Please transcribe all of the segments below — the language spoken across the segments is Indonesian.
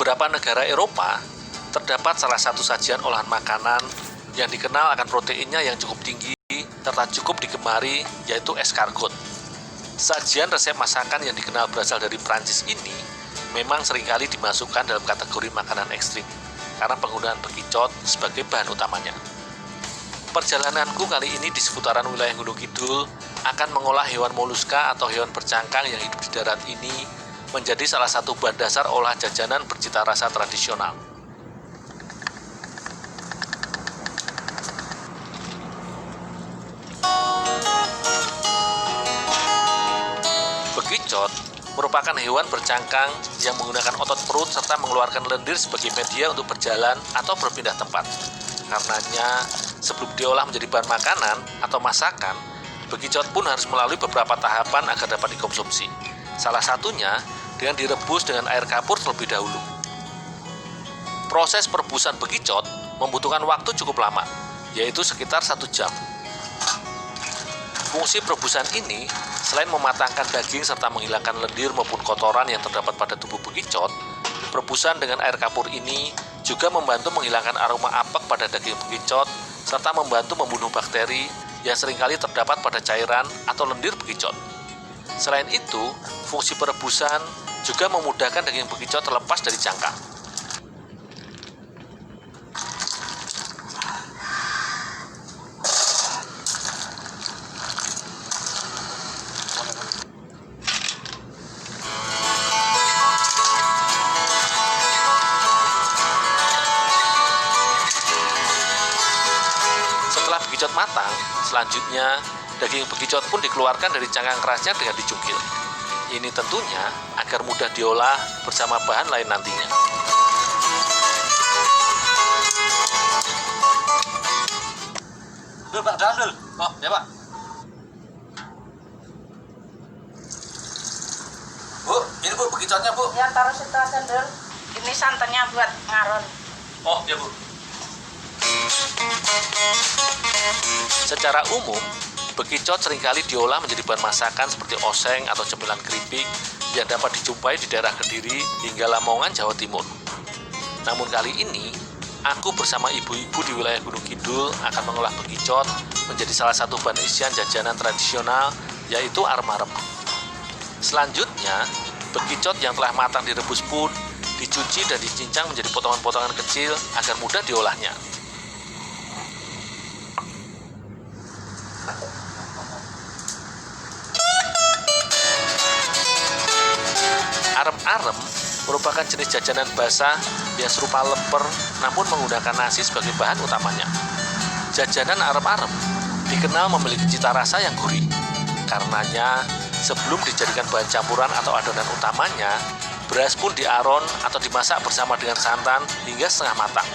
beberapa negara Eropa, terdapat salah satu sajian olahan makanan yang dikenal akan proteinnya yang cukup tinggi serta cukup digemari, yaitu escargot. Sajian resep masakan yang dikenal berasal dari Prancis ini memang seringkali dimasukkan dalam kategori makanan ekstrim karena penggunaan bekicot sebagai bahan utamanya. Perjalananku kali ini di seputaran wilayah Gunung Kidul akan mengolah hewan moluska atau hewan bercangkang yang hidup di darat ini menjadi salah satu bahan dasar olahan jajanan bercita rasa tradisional. Bekicot merupakan hewan bercangkang yang menggunakan otot perut serta mengeluarkan lendir sebagai media untuk berjalan atau berpindah tempat. Karenanya, sebelum diolah menjadi bahan makanan atau masakan, bekicot pun harus melalui beberapa tahapan agar dapat dikonsumsi. Salah satunya dengan direbus dengan air kapur terlebih dahulu. Proses perebusan bekicot membutuhkan waktu cukup lama, yaitu sekitar 1 jam. Fungsi perebusan ini, selain mematangkan daging serta menghilangkan lendir maupun kotoran yang terdapat pada tubuh bekicot, perebusan dengan air kapur ini juga membantu menghilangkan aroma apek pada daging bekicot serta membantu membunuh bakteri yang seringkali terdapat pada cairan atau lendir bekicot. Selain itu, fungsi perebusan juga memudahkan daging bekicot terlepas dari cangkang. Setelah bekicot matang, selanjutnya daging bekicot pun dikeluarkan dari cangkang kerasnya dengan dicungkil. Ini tentunya agar mudah diolah bersama bahan lain nantinya. Dul, Pak, dalam, Dul. Oh, ya Pak. Bu, ini Bu, bekicotnya, Bu. Ya, taruh situ aja, Dul. Ini santannya buat ngaron. Oh, ya Bu. Secara umum, bekicot seringkali diolah menjadi bahan masakan seperti oseng atau cemilan keripik yang dapat dijumpai di daerah Kediri hingga Lamongan, Jawa Timur. Namun kali ini, aku bersama ibu-ibu di wilayah Gunung Kidul akan mengolah bekicot menjadi salah satu bahan isian jajanan tradisional, yaitu arem-arem. Selanjutnya, bekicot yang telah matang direbus pun dicuci dan dicincang menjadi potongan-potongan kecil agar mudah diolahnya. Arem-arem merupakan jenis jajanan basah yang serupa lemper namun menggunakan nasi sebagai bahan utamanya. Jajanan arem-arem dikenal memiliki cita rasa yang gurih. Karenanya, sebelum dijadikan bahan campuran atau adonan utamanya, beras pun diaron atau dimasak bersama dengan santan hingga setengah matang.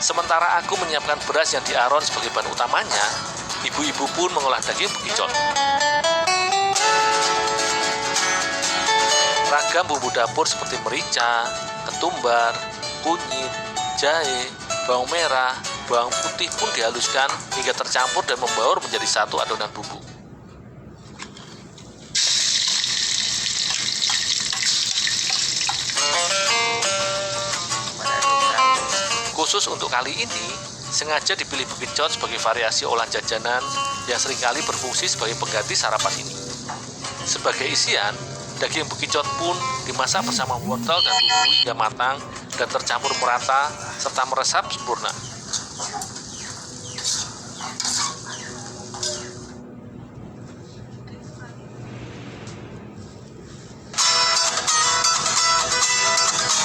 Sementara aku menyiapkan beras yang diaron sebagai bahan utamanya, ibu-ibu pun mengolah daging bekicot. Ragam bumbu dapur seperti merica, ketumbar, kunyit, jahe, bawang merah, bawang putih pun dihaluskan hingga tercampur dan membaur menjadi satu adonan bumbu. Khusus untuk kali ini, sengaja dipilih bekicot sebagai variasi olahan jajanan yang seringkali berfungsi sebagai pengganti sarapan ini. Sebagai isian, daging bekicot pun dimasak bersama wortel dan bumbu hingga matang dan tercampur merata serta meresap sempurna.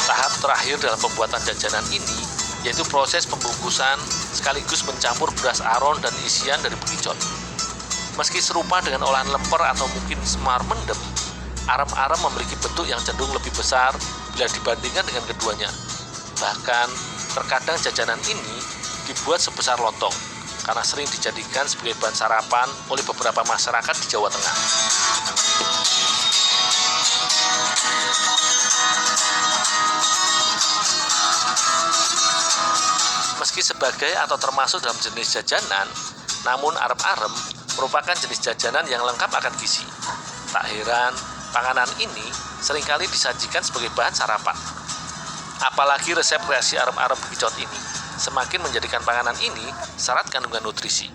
Tahap terakhir dalam pembuatan jajanan ini yaitu proses pembungkusan sekaligus mencampur beras aron dan isian dari bekicot. Meski serupa dengan olahan lemper atau mungkin semar mendem, arem-arem memiliki bentuk yang cenderung lebih besar bila dibandingkan dengan keduanya. Bahkan, terkadang jajanan ini dibuat sebesar lontong karena sering dijadikan sebagai bahan sarapan oleh beberapa masyarakat di Jawa Tengah. Meski sebagai atau termasuk dalam jenis jajanan, namun arem-arem merupakan jenis jajanan yang lengkap akan gizi. Tak heran, panganan ini seringkali disajikan sebagai bahan sarapan. Apalagi resep kreasi arem-arem bekicot ini semakin menjadikan panganan ini syarat kandungan nutrisi.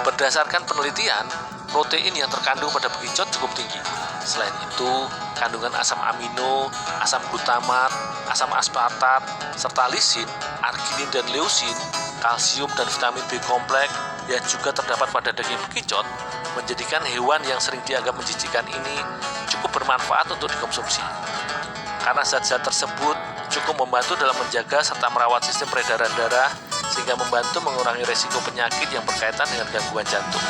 Berdasarkan penelitian, protein yang terkandung pada bekicot cukup tinggi. Selain itu, kandungan asam amino, asam glutamat, asam aspartat, serta lisin, arginin dan leusin, kalsium dan vitamin B kompleks yang juga terdapat pada daging bekicot menjadikan hewan yang sering dianggap menjijikan ini cukup bermanfaat untuk dikonsumsi. Karena zat-zat tersebut cukup membantu dalam menjaga serta merawat sistem peredaran darah sehingga membantu mengurangi resiko penyakit yang berkaitan dengan gangguan jantung.